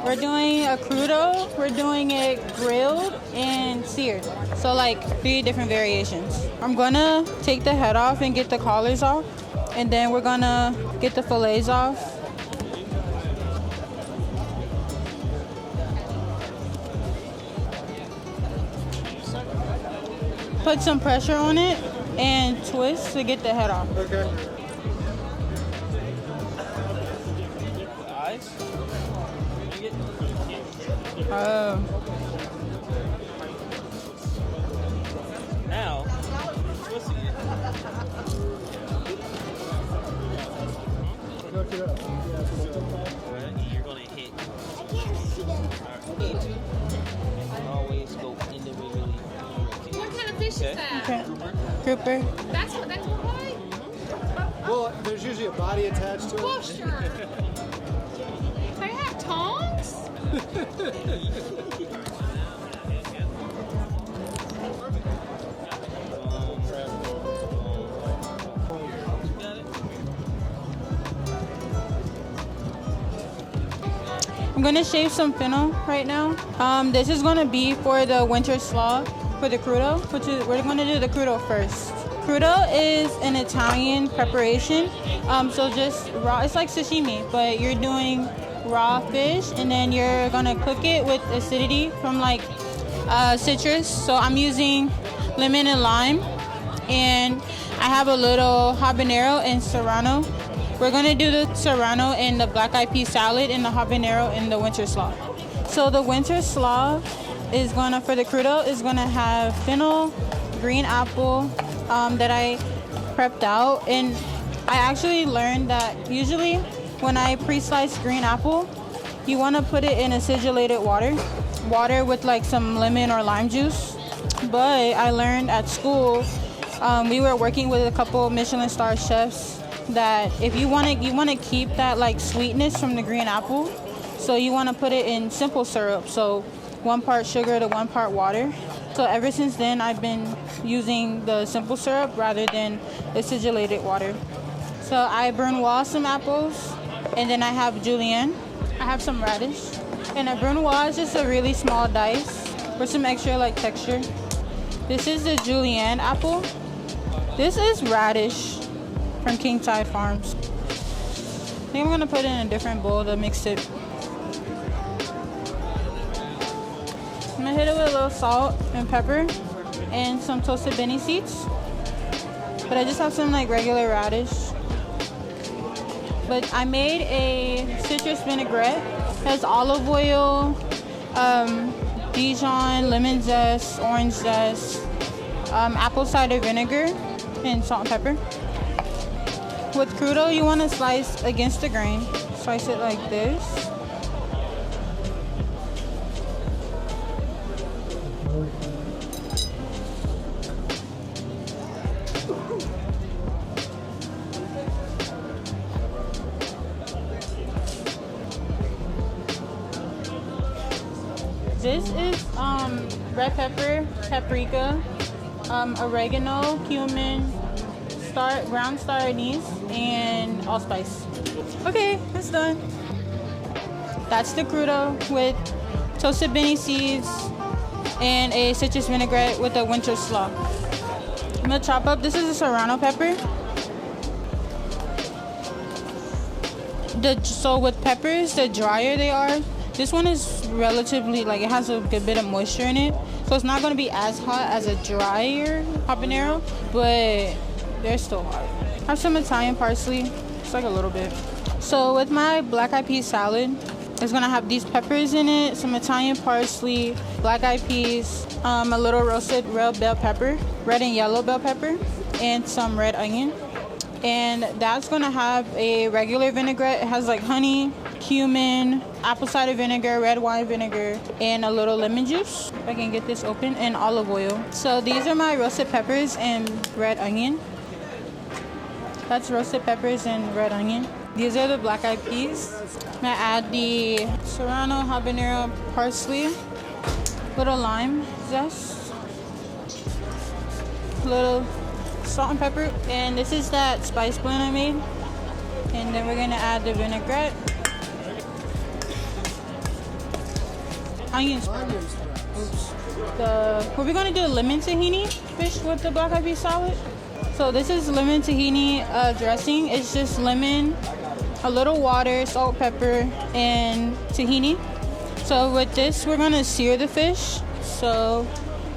We're doing a crudo, we're doing it grilled and seared. So like 3 different variations. I'm gonna take the head off and get the collars off. And then we're gonna get the fillets off. Put some pressure on it and twist to get the head off. Okay. Oh. Now, twist it. You're gonna hit. Always go individually. What kind of fish is that? Okay. Grouper. That's why? Well, there's usually a body attached to it. Well, sure. They have tongs? I'm gonna shave some fennel right now. This is gonna be for the winter slaw for the crudo, which is we're gonna do the crudo first. Crudo is an Italian preparation. So just raw, it's like sashimi, but you're doing raw fish and then you're gonna cook it with acidity from like citrus. So I'm using lemon and lime, and I have a little habanero and serrano. We're gonna do the serrano and the black eyed pea salad and the habanero in the winter slaw. So the winter slaw is gonna, for the crudo, is gonna have fennel, green apple that I prepped out. And I actually learned that usually when I pre-slice green apple, you wanna put it in acidulated water with like some lemon or lime juice. But I learned at school, we were working with a couple Michelin star chefs, that if you want to keep that like sweetness from the green apple, so you want to put it in simple syrup, so 1 part sugar to 1 part water. So ever since then I've been using the simple syrup rather than acidulated water. So I brunoise some apples, and then I have julienne. I have some radish, and a brunoise is just a really small dice for some extra like texture. This is the julienne apple. This is radish from King Tide Farms. I think I'm gonna put it in a different bowl to mix it. I'm gonna hit it with a little salt and pepper and some toasted beni seeds. But I just have some like regular radish. But I made a citrus vinaigrette. It has olive oil, Dijon, lemon zest, orange zest, apple cider vinegar, and salt and pepper. With crudo, you want to slice against the grain. Slice it like this. This is red pepper, paprika, oregano, cumin, ground star anise, and allspice. Okay, it's done. That's the crudo with toasted beni seeds and a citrus vinaigrette with a winter slaw. I'm gonna chop up, this is a serrano pepper. So with peppers, the drier they are, this one is relatively, like, it has a good bit of moisture in it. So it's not gonna be as hot as a drier habanero, but they're still hot. I have some Italian parsley, just like a little bit. So with my black eyed pea salad, it's gonna have these peppers in it, some Italian parsley, black eyed peas, a little roasted red bell pepper, red and yellow bell pepper, and some red onion. And that's gonna have a regular vinaigrette. It has like honey, cumin, apple cider vinegar, red wine vinegar, and a little lemon juice. If I can get this open, and olive oil. So these are my roasted peppers and red onion. That's roasted peppers and red onion. These are the black eyed peas. I'm gonna add the serrano, habanero, parsley, little lime zest, little salt and pepper, and this is that spice blend I made. And then we're gonna add the vinaigrette. onion sprouts. Oops. We're gonna do lemon tahini fish with the black eyed pea salad. So this is lemon tahini dressing. It's just lemon, a little water, salt, pepper, and tahini. So with this, we're gonna sear the fish. So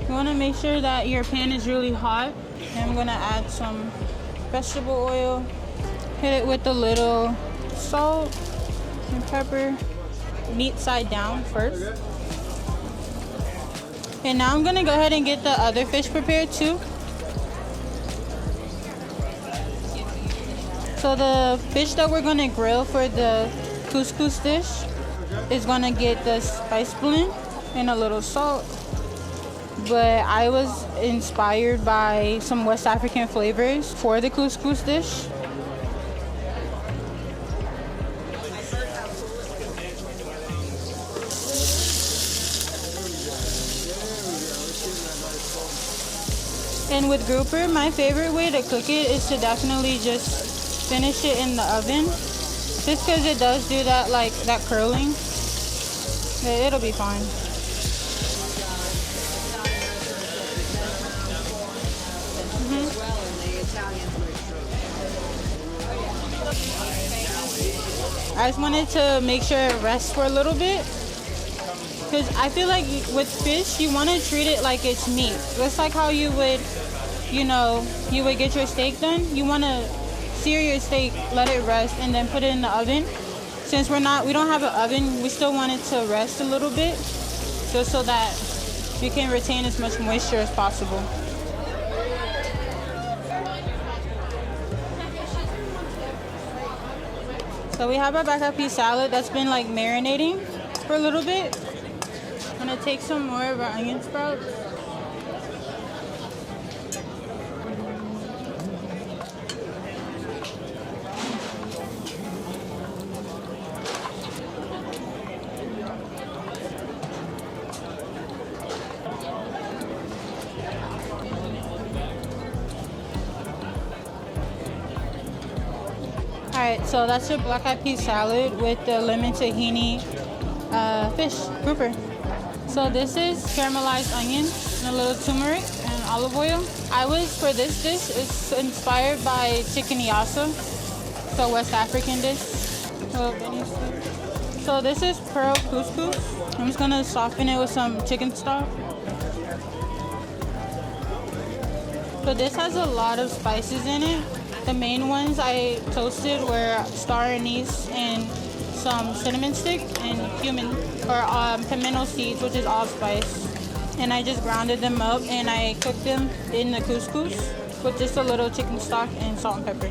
you wanna make sure that your pan is really hot. And I'm gonna add some vegetable oil. Hit it with a little salt and pepper. Meat side down first. And now I'm gonna go ahead and get the other fish prepared too. So the fish that we're gonna grill for the couscous dish is gonna get the spice blend and a little salt. But I was inspired by some West African flavors for the couscous dish. And with grouper, my favorite way to cook it is to definitely just finish it in the oven. Just because it does do that, like, that curling. It'll be fine. I just wanted to make sure it rests for a little bit. Because I feel like with fish, you want to treat it like it's meat. Just like how you would, you know, you would get your steak done. You want to sear your steak, let it rest, and then put it in the oven. Since we don't have an oven, we still want it to rest a little bit, just so that you can retain as much moisture as possible. So we have our black eyed pea salad that's been like marinating for a little bit. I'm gonna take some more of our onion sprouts. Alright, so that's your black eyed pea salad with the lemon tahini fish grouper. So this is caramelized onion and a little turmeric and olive oil. For this dish, it's inspired by trickiest, so West African dish. So this is pearl couscous. I'm just gonna soften it with some chicken stock. So this has a lot of spices in it. The main ones I toasted were star anise and some cinnamon stick and cumin or pimento seeds, which is allspice. And I just grounded them up and I cooked them in the couscous with just a little chicken stock and salt and pepper.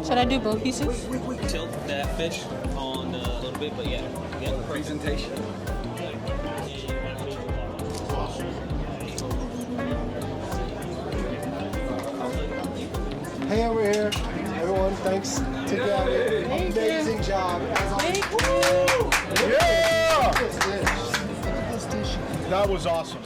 Should I do both pieces? Tilt that fish on a little bit, but yeah. Presentation. Hey, over here, everyone. Thanks to Gabby. Amazing job. Thank you. Yeah! That was awesome.